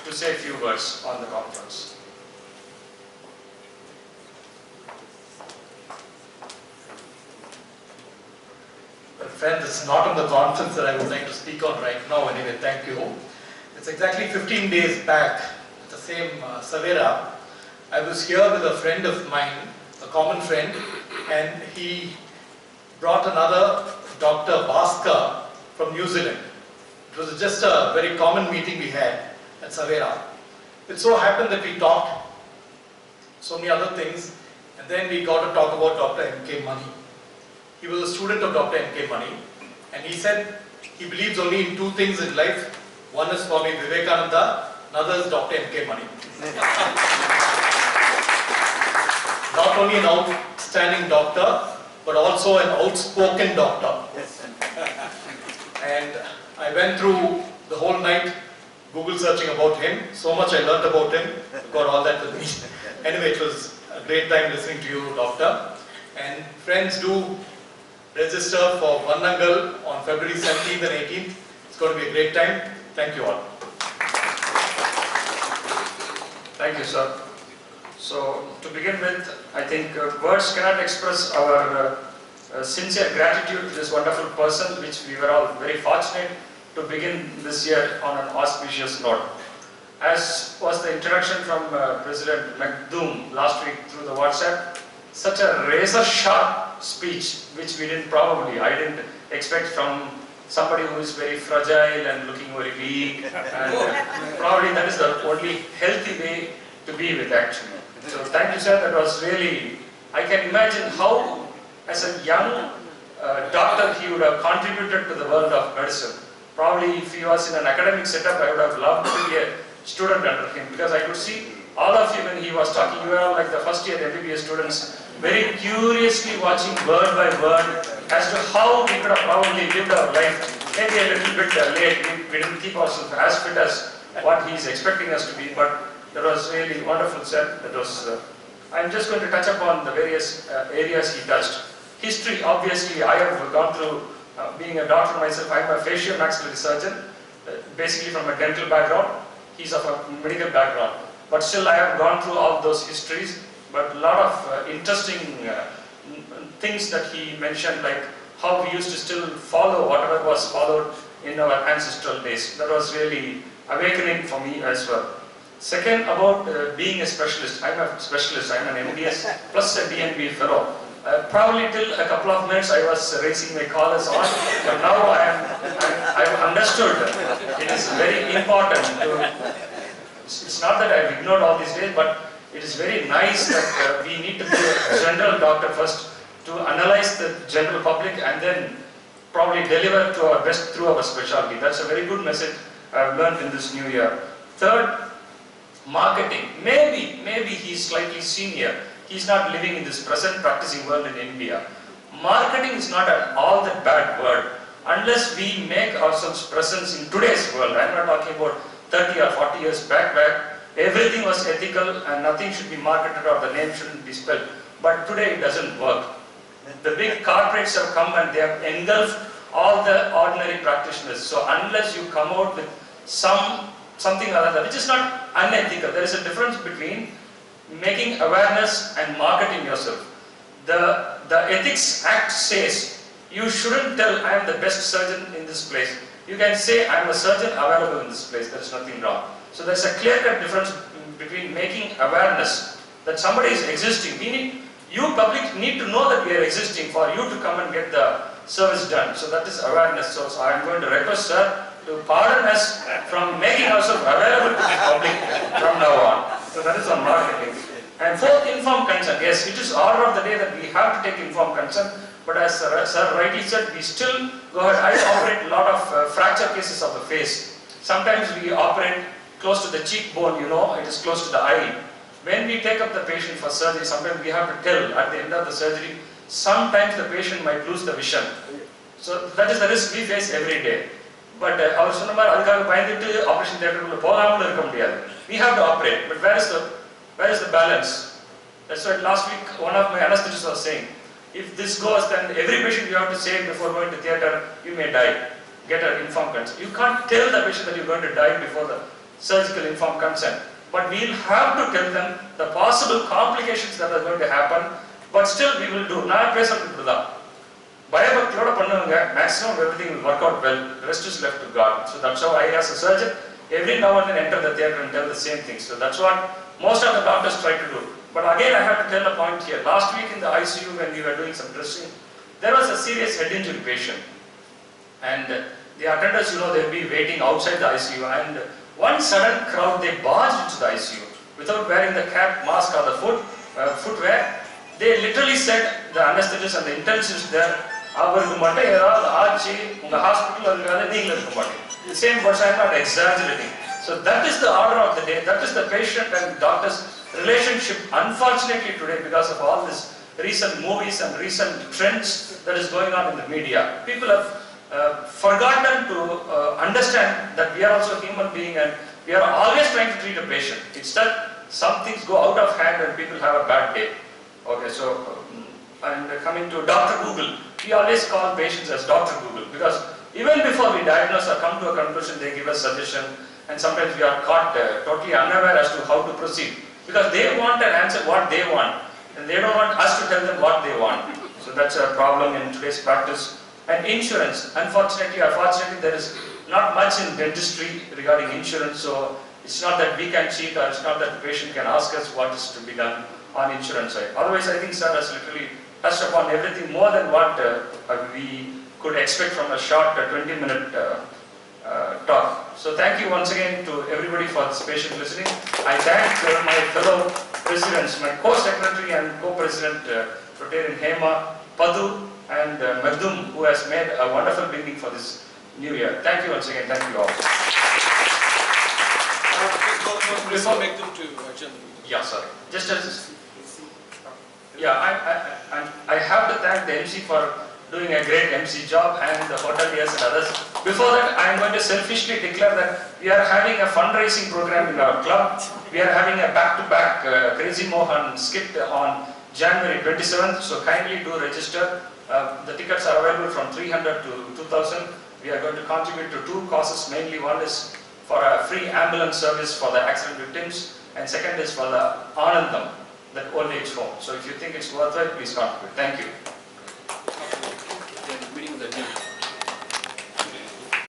to say a few words on the conference. Well, friends, it's not on the conference that I would like to speak on right now. Anyway, thank you. It's exactly 15 days back, the same Savera. I was here with a friend of mine, a common friend, and he brought another Dr. Bhaskar from New Zealand. It was just a very common meeting we had at Savera. It so happened that we talked so many other things, and then we got to talk about Dr. M.K. Mani. He was a student of Dr. M.K. Mani, and he said he believes only in two things in life. One is Swami Vivekananda, another is Dr. M.K. Mani. Not only an outstanding doctor, but also an outspoken doctor. And I went through the whole night Google searching about him. So much I learnt about him, got all that with me. Anyway, it was a great time listening to you, doctor. And friends, do register for Vannangal on February 17th and 18th. It's going to be a great time. Thank you all. Thank you, sir. So, to begin with, I think words cannot express our sincere gratitude to this wonderful person, which we were all very fortunate to begin this year on an auspicious note. As was the introduction from President Magdoum last week through the WhatsApp, such a razor-sharp speech, which I didn't expect from somebody who is very fragile and looking very weak, and probably that is the only healthy way to be with actually. So thank you, sir. That was really, I can imagine how as a young doctor he would have contributed to the world of medicine. Probably if he was in an academic setup, I would have loved to be a student under him, because I could see all of you when he was talking, you were all like the first year MBBS students, very curiously watching word by word as to how we could have probably lived our life. Maybe a little bit late, we didn't keep ourselves as fit as what he is expecting us to be, but that was really wonderful, sir. That was. I'm just going to touch upon the various areas he touched. History, obviously, I have gone through, being a doctor myself, I'm a facial-maxillary surgeon, basically from a dental background. He's of a medical background. But still, I have gone through all those histories, but a lot of interesting things that he mentioned, like how we used to still follow whatever was followed in our ancestral days. That was really awakening for me as well. Second, about being a specialist. I'm a specialist, I'm an MDS plus a DNB fellow. Probably till a couple of minutes I was raising my collars on, but now I've understood it is very important to, it's not that I've ignored all these days, but it is very nice that we need to be a general doctor first to analyze the general public and then probably deliver to our best through our specialty. That's a very good message I've learned in this new year. Third, marketing. Maybe he's slightly senior. He's not living in this present practicing world in India. Marketing is not at all that bad word unless we make ourselves present in today's world. I'm not talking about 30 or 40 years back. Everything was ethical and nothing should be marketed or the name shouldn't be spelled. But today it doesn't work. The big corporates have come and they have engulfed all the ordinary practitioners. So unless you come out with something other, which is not unethical, there is a difference between making awareness and marketing yourself. The Ethics Act says you shouldn't tell I am the best surgeon in this place. You can say I am a surgeon available in this place. There is nothing wrong. So there is a clear-cut difference between making awareness that somebody is existing. Meaning you public need to know that we are existing for you to come and get the service done. So that is awareness. So I am going to request sir to pardon us from making ourselves available to the public from now on. So that is on marketing. And fourth, informed consent. Yes, it is order of the day that we have to take informed consent. But as sir rightly said, we still go ahead. I operate a lot of fracture cases of the face. Sometimes we operate close to the cheekbone, it is close to the eye. When we take up the patient for surgery, sometimes we have to tell at the end of the surgery, sometimes the patient might lose the vision. So that is the risk we face every day. But our operation theatre we have to operate. But where is the balance? That's why last week one of my anesthetists was saying, if this goes, then every patient you have to say before going to theatre, you may die. Get an informed consent. You can't tell the patient that you're going to die before surgical informed consent. But we will have to tell them the possible complications that are going to happen, but still we will do. நான் பேசுறது இப்படிதான். பயபக்தியோட பண்ணுவாங்க, maximum everything will work out well, the rest is left to God. So that's how I as a surgeon, every now and then enter the theatre and tell the same thing. So that's what most of the doctors try to do. But again I have to tell a point here. Last week in the ICU when we were doing some dressing, there was a serious head injury patient. And the attendants, they'll be waiting outside the ICU, and one sudden crowd, they barged into the ICU without wearing the cap, mask or the footwear. They literally said, the anesthetists and the intensivists there, அவருக்கு மட்டும் ஏதாவது ஆச்சு உங்க ஹாஸ்பிட்டல்ல இருக்காது நீங்க இருக்க மாட்டீங்க. The same words, I am not exaggerating. So that is the order of the day. That is the patient and doctor's relationship. Unfortunately today, because of all this recent movies and recent trends that is going on in the media, people have forgotten to understand that we are also human beings and we are always trying to treat a patient. Instead, some things go out of hand and people have a bad day. Okay, so and coming to Dr. Google, we always call patients as Dr. Google because even before we diagnose or come to a conclusion, they give us suggestion, and sometimes we are caught totally unaware as to how to proceed because they want an answer what they want and they don't want us to tell them what they want. So that's a problem in today's practice. And insurance, unfortunately or fortunately, there is not much in dentistry regarding insurance, so it's not that we can cheat or it's not that the patient can ask us what is to be done on insurance side. Otherwise, I think sir has literally touched upon everything more than what we could expect from a short 20-minute talk. So thank you once again to everybody for this patient listening. I thank my fellow presidents, my co-secretary and co-president, Rotarian Hema, Padu, and Madhum, who has made a wonderful beginning for this new year. Thank you once again. Thank you all. Before make them to yeah, sorry. Just as yeah, I have to thank the MC for doing a great MC job and the hoteliers and others. Before that, I am going to selfishly declare that we are having a fundraising program in our club. We are having a back-to-back Crazy Mohan skit on January 27th. So kindly do register. The tickets are available from 300 to 2000. We are going to contribute to two causes. Mainly one is for a free ambulance service for the accident victims, and second is for the Anandam, that old age home. So if you think it's worthwhile, please contribute. Thank you.